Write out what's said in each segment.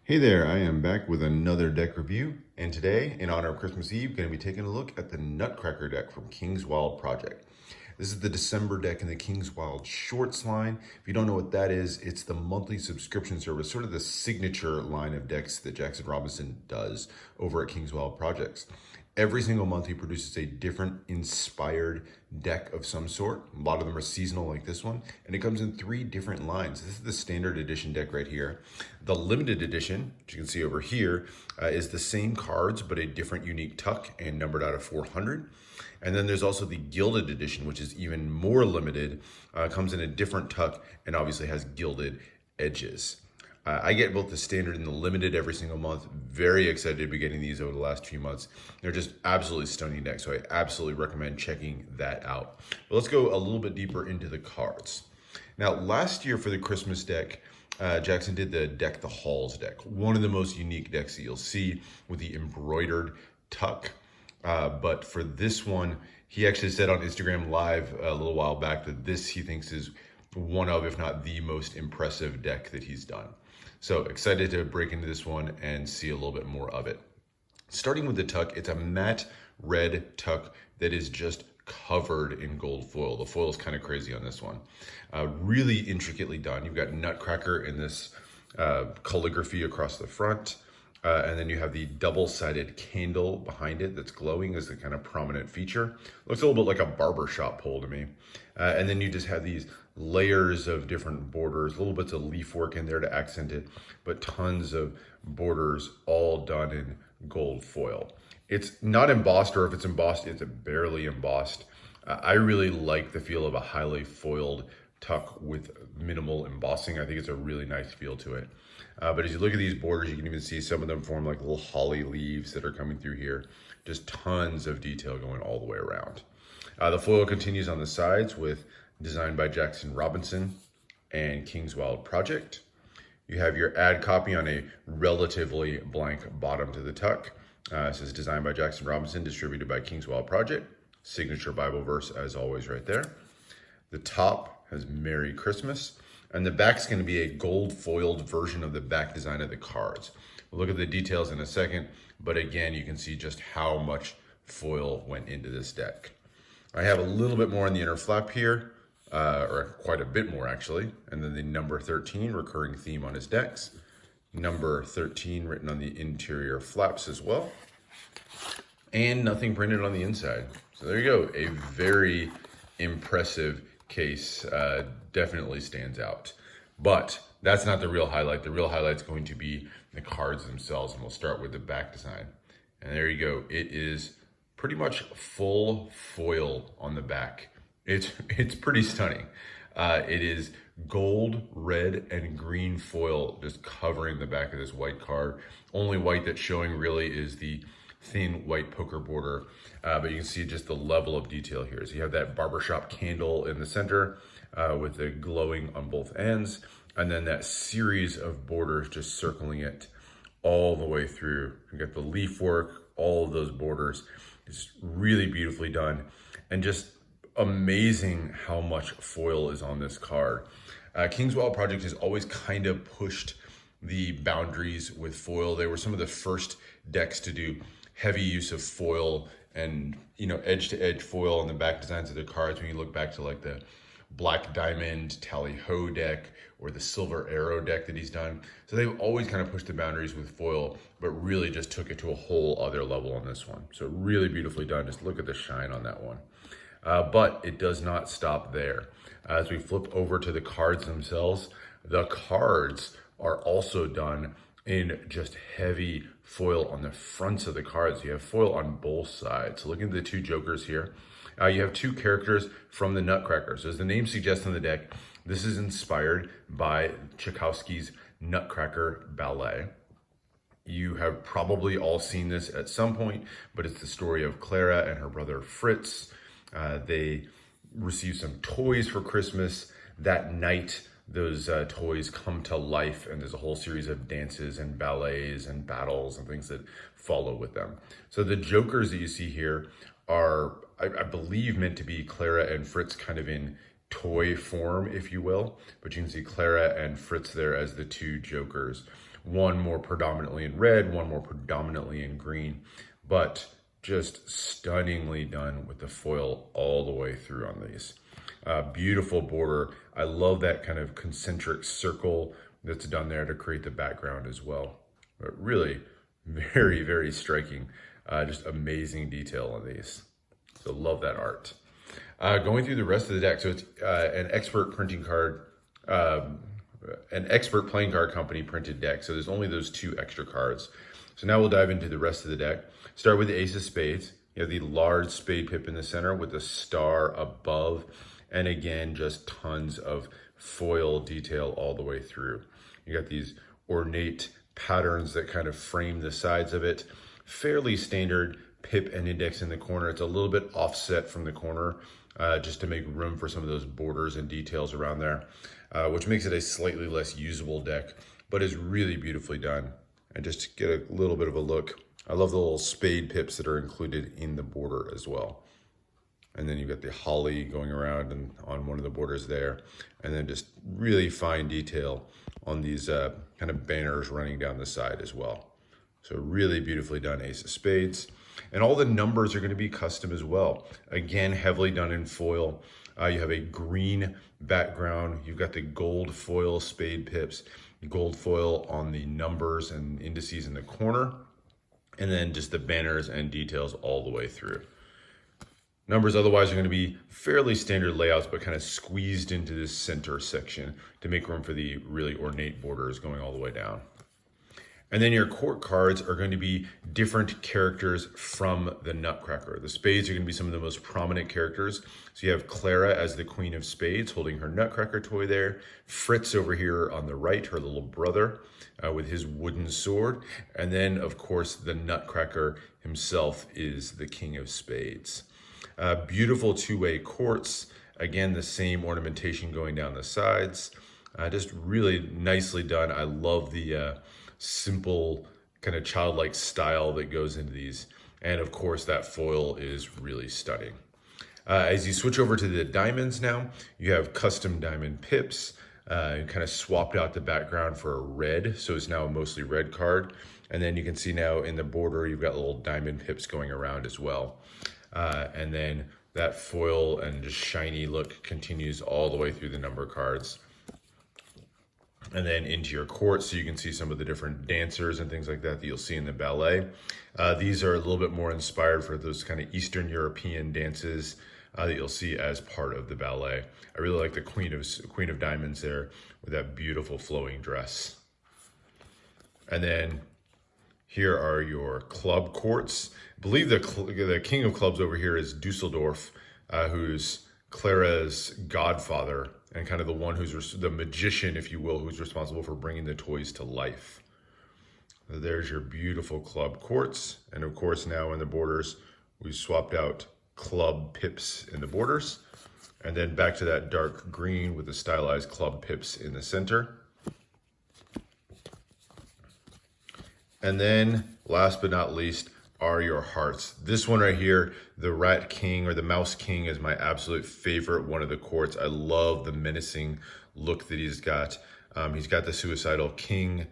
Hey there, I am back with another deck review, and today, in honor of Christmas Eve, going to be taking a look at the Nutcracker deck from King's Wild Project. This is the December deck in the King's Wild Shorts line. If you don't know what that is, it's the monthly subscription service, sort of the signature line of decks that Jackson Robinson does over at King's Wild Projects. Every single month, he produces a different inspired deck of some sort. A lot of them are seasonal, like this one, and it comes in 3 different lines. This is the standard edition deck right here. The limited edition, which you can see over here, is the same cards, but a different unique tuck and numbered out of 400. And then there's also the gilded edition, which is even more limited, comes in a different tuck and obviously has gilded edges. I get both the standard and the limited every single month. Very excited to be getting these over the last few months. They're just absolutely stunning decks, so I absolutely recommend checking that out. But let's go a little bit deeper into the cards. Now, last year for the Christmas deck, Jackson did the Deck the Halls deck, one of the most unique decks that you'll see with the embroidered tuck. But for this one, he actually said on Instagram Live a little while back that this he thinks is one of, if not the most impressive deck that he's done. So excited to break into this one and see a little bit more of it. Starting with the tuck, it's a matte red tuck that is just covered in gold foil. The foil is kind of crazy on this one. Really intricately done. You've got Nutcracker in this calligraphy across the front. And then you have the double-sided candle behind it that's glowing as the kind of prominent feature. Looks a little bit like a barbershop pole to me. And then you just have these layers of different borders, little bits of leaf work in there to accent it, but tons of borders all done in gold foil. It's not embossed, or if it's embossed, it's barely embossed. I really like the feel of a highly foiled tuck with minimal embossing. I think it's a really nice feel to it. But as you look at these borders, you can even see some of them form like little holly leaves that are coming through here. Just tons of detail going all the way around. The foil continues on the sides with designed by Jackson Robinson and King's Wild Project. You have your ad copy on a relatively blank bottom to the tuck. It says designed by Jackson Robinson, distributed by King's Wild Project. Signature Bible verse as always right there. The top has Merry Christmas. And the back's going to be a gold foiled version of the back design of the cards. We'll look at the details in a second, but again, you can see just how much foil went into this deck. I have a little bit more on the inner flap here, or quite a bit more actually. And then the number 13 recurring theme on his decks. Number 13 written on the interior flaps as well. And nothing printed on the inside. So there you go, a very impressive case. Definitely stands out. But that's not the real highlight. The real highlight is going to be the cards themselves, and we'll start with the back design. And there you go. It is pretty much full foil on the back. It's pretty stunning. It is gold, red, and green foil just covering the back of this white card. Only white that's showing really is the thin white poker border, but you can see just the level of detail here. So you have that barbershop candle in the center with the glowing on both ends, and then that series of borders just circling it all the way through. You got the leaf work, all of those borders. It's really beautifully done, and just amazing how much foil is on this card. King's Wild Project has always kind of pushed the boundaries with foil. They were some of the first decks to do heavy use of foil and, you know, edge to edge foil on the back designs of their cards. When you look back to like the Black Diamond Tally Ho deck or the Silver Arrow deck that he's done. So they've always kind of pushed the boundaries with foil, but really just took it to a whole other level on this one. So really beautifully done. Just look at the shine on that one. But it does not stop there. As we flip over to the cards themselves, the cards are also done in just heavy foil on the fronts of the cards. You have foil on both sides. So looking at the 2 jokers here, you have 2 characters from the Nutcracker. So as the name suggests on the deck, this is inspired by Tchaikovsky's Nutcracker Ballet. You have probably all seen this at some point, but it's the story of Clara and her brother Fritz. They receive some toys for Christmas. That night, those toys come to life, and there's a whole series of dances and ballets and battles and things that follow with them. So the jokers that you see here are, I believe, meant to be Clara and Fritz kind of in toy form, if you will. But you can see Clara and Fritz there as the 2 jokers. one more predominantly in red, one more predominantly in green, but just stunningly done with the foil all the way through on these. Beautiful border. I love that kind of concentric circle that's done there to create the background as well. But really very, very striking. Just amazing detail on these. So love that art. Going through the rest of the deck. So it's an expert printing card, an expert playing card company printed deck. So there's only those 2 extra cards. So now we'll dive into the rest of the deck. Start with the Ace of Spades. You have the large spade pip in the center with the star above. And again, just tons of foil detail all the way through. You got these ornate patterns that kind of frame the sides of it. Fairly standard pip and index in the corner. It's a little bit offset from the corner just to make room for some of those borders and details around there, which makes it a slightly less usable deck, but is really beautifully done. And just to get a little bit of a look, I love the little spade pips that are included in the border as well. And then you've got the holly going around and on one of the borders there. And then just really fine detail on these kind of banners running down the side as well. So really beautifully done Ace of Spades. And all the numbers are going to be custom as well. Again, heavily done in foil. You have a green background. You've got the gold foil spade pips, gold foil on the numbers and indices in the corner. And then just the banners and details all the way through. Numbers otherwise are going to be fairly standard layouts, but kind of squeezed into this center section to make room for the really ornate borders going all the way down. And then your court cards are going to be different characters from the Nutcracker. The spades are going to be some of the most prominent characters. So you have Clara as the Queen of Spades holding her Nutcracker toy there. Fritz over here on the right, her little brother with his wooden sword. And then, of course, the Nutcracker himself is the King of Spades. Beautiful 2-way courts. Again, the same ornamentation going down the sides. Just really nicely done. I love the simple kind of childlike style that goes into these. And of course, that foil is really stunning. As you switch over to the diamonds now, you have custom diamond pips. You kind of swapped out the background for a red, so it's now a mostly red card. And then you can see now in the border, you've got little diamond pips going around as well. And then that foil and just shiny look continues all the way through the number cards. And then into your court, so you can see some of the different dancers and things like that that you'll see in the ballet. These are a little bit more inspired for those kind of Eastern European dances that you'll see as part of the ballet. I really like the Queen of Diamonds there with that beautiful flowing dress. And then here are your club courts. I believe the King of Clubs over here is Dusseldorf, who's Clara's godfather and kind of the one who's the magician, if you will, who's responsible for bringing the toys to life. So there's your beautiful club courts. And of course, now in the borders, we swapped out club pips in the borders. And then back to that dark green with the stylized club pips in the center. And then last but not least are your hearts. This one right here, the Rat King or the Mouse King, is my absolute favorite one of the courts. I love the menacing look that he's got. He's got the suicidal king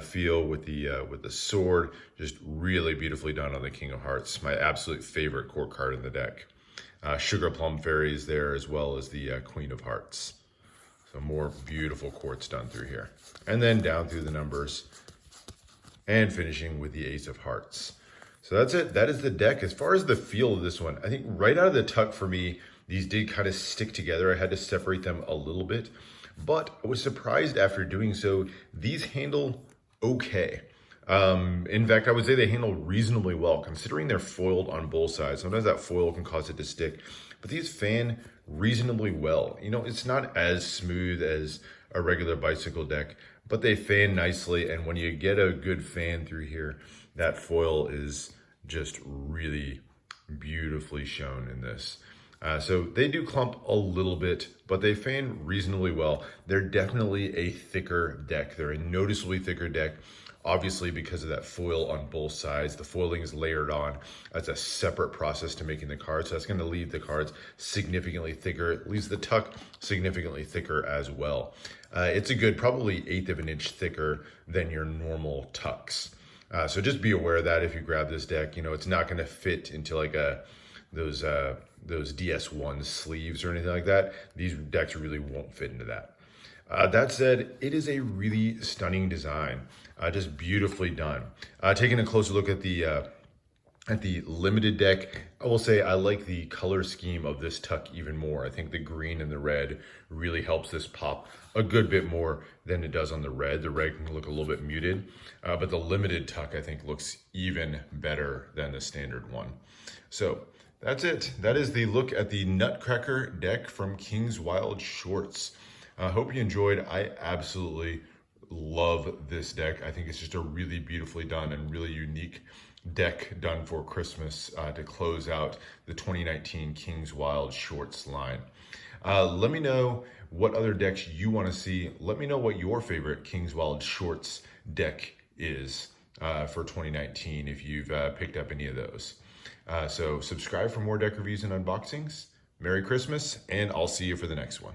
feel with the sword, just really beautifully done on the King of Hearts. My absolute favorite court card in the deck. Sugar Plum Fairies there, as well as the Queen of Hearts. So more beautiful courts done through here. And then down through the numbers and finishing with the Ace of Hearts. So that's it. That is the deck. As far as the feel of this one, I think right out of the tuck for me, these did kind of stick together. I had to separate them a little bit, but I was surprised after doing so. These handle okay. In fact, I would say they handle reasonably well, considering they're foiled on both sides. Sometimes that foil can cause it to stick, but these fan reasonably well. You know, it's not as smooth as a regular bicycle deck, but they fan nicely. And when you get a good fan through here, that foil is just really beautifully shown in this. So they do clump a little bit, but they fan reasonably well. They're definitely a thicker deck. They're a noticeably thicker deck, obviously because of that foil on both sides. The foiling is layered on. That's a separate process to making the cards. So that's going to leave the cards significantly thicker. It leaves the tuck significantly thicker as well. It's a good probably 1/8 of an inch thicker than your normal tucks. So just be aware of that if you grab this deck. You know, it's not going to fit into like those DS1 sleeves or anything like that. These decks really won't fit into that. That said, it is a really stunning design, just beautifully done. Taking a closer look at the limited deck, I will say I like the color scheme of this tuck even more. I think the green and the red really helps this pop a good bit more than it does on the red. The red can look a little bit muted, but the limited tuck I think looks even better than the standard one. So that's it. That is the look at the Nutcracker deck from King's Wild Shorts. I hope you enjoyed. I absolutely love this deck. I think it's just a really beautifully done and really unique deck done for Christmas to close out the 2019 King's Wild Shorts line. Let me know what other decks you want to see. Let me know what your favorite King's Wild Shorts deck is for 2019 if you've picked up any of those. So subscribe for more deck reviews and unboxings. Merry Christmas, and I'll see you for the next one.